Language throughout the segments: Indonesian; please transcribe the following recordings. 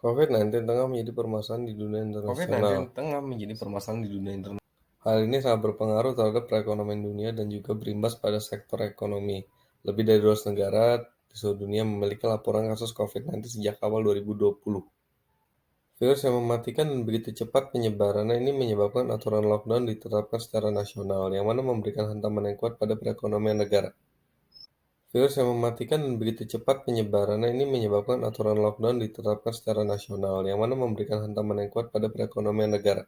COVID-19 tengah menjadi permasalahan di dunia internasional. COVID-19 tengah menjadi permasalahan di dunia internasional. Hal ini sangat berpengaruh terhadap perekonomian dunia dan juga berimbas pada sektor ekonomi. Lebih dari 200 negara di seluruh dunia memiliki laporan kasus COVID-19 sejak awal 2020. Virus yang mematikan dan begitu cepat penyebarannya ini menyebabkan aturan lockdown ditetapkan secara nasional, yang mana memberikan hantaman yang kuat pada perekonomian negara. Virus yang mematikan dan begitu cepat penyebarannya ini menyebabkan aturan lockdown ditetapkan secara nasional, yang mana memberikan hantaman yang kuat pada perekonomian negara.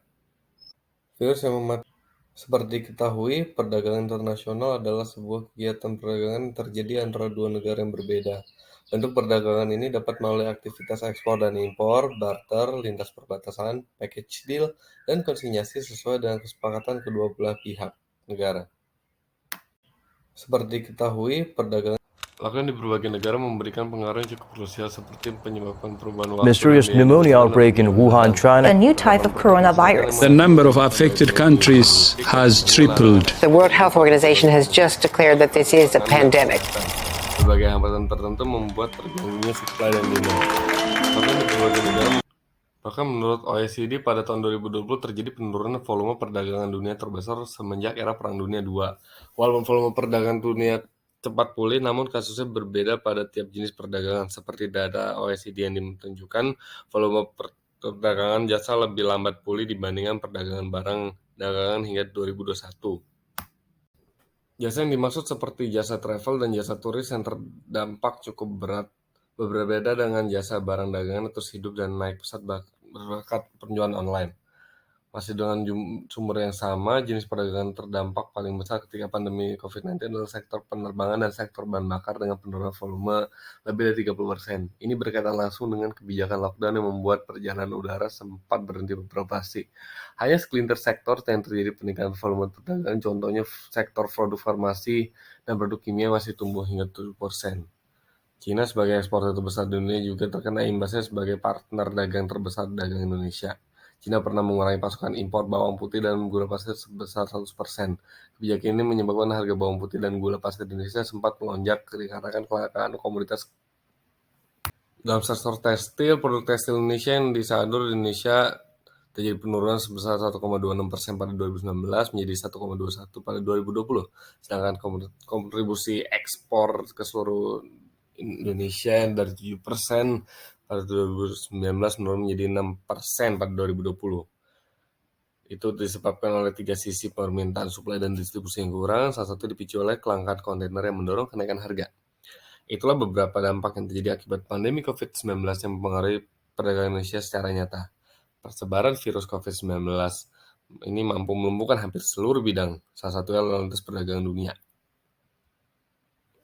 Virus yang mematikan. Seperti diketahui, perdagangan internasional adalah sebuah kegiatan perdagangan yang terjadi antara dua negara yang berbeda. Bentuk perdagangan ini dapat melalui aktivitas ekspor dan impor, barter, lintas perbatasan, package deal, dan konsinyasi sesuai dengan kesepakatan kedua belah pihak negara. Seperti diketahui, perdagangan lockdown di berbagai negara memberikan pengaruh yang cukup krusial seperti menyebabkan perubahan waktu Mysterious pneumonia outbreak in Wuhan, China. A new type of coronavirus. The number of affected countries has tripled. The World Health Organization has just declared that this is a pandemic. Berbagai hambatan tertentu membuat terganggunya supply dan demand. Bahkan menurut OECD pada tahun 2020 terjadi penurunan volume perdagangan dunia terbesar semenjak era Perang Dunia II. Walaupun volume perdagangan dunia cepat pulih, namun kasusnya berbeda pada tiap jenis perdagangan. Seperti data OECD yang menunjukkan, volume perdagangan jasa lebih lambat pulih dibandingkan perdagangan barang dagangan hingga 2021. Jasa yang dimaksud seperti jasa travel dan jasa turis yang terdampak cukup berat, berbeda dengan jasa barang dagangan terus hidup dan naik pesat berkat penjualan online. Masih dengan sumber yang sama, jenis perdagangan terdampak paling besar ketika pandemi COVID-19 adalah sektor penerbangan dan sektor bahan bakar dengan penurunan volume lebih dari 30%. Ini berkaitan langsung dengan kebijakan lockdown yang membuat perjalanan udara sempat berhenti beroperasi. Hanya segelintir sektor yang terjadi peningkatan volume perdagangan, contohnya sektor produk farmasi dan produk kimia masih tumbuh hingga 7%. China sebagai eksportir terbesar di dunia juga terkena imbasnya sebagai partner dagang terbesar dagang Indonesia. China pernah mengurangi pasokan impor bawang putih dan gula pasir sebesar 100%. Kebijakan ini menyebabkan harga bawang putih dan gula pasir di Indonesia sempat melonjak dikarenakan kelangkaan komoditas. Dalam sektor tekstil, produk tekstil Indonesia yang disadur di Indonesia terjadi penurunan sebesar 1,26% pada 2019 menjadi 1,21% pada 2020. Sedangkan kontribusi ekspor ke seluruh Indonesia dari 7% pada 2019 menurun menjadi 6% pada 2020. Itu disebabkan oleh tiga sisi permintaan, suplai, dan distribusi yang kurang. Salah satu dipicu oleh kelangkaan kontainer yang mendorong kenaikan harga. Itulah beberapa dampak yang terjadi akibat pandemi COVID-19 yang mempengaruhi perdagangan Indonesia secara nyata. Persebaran virus COVID-19 ini mampu melumpuhkan hampir seluruh bidang, salah satunya lalu lintas perdagangan dunia.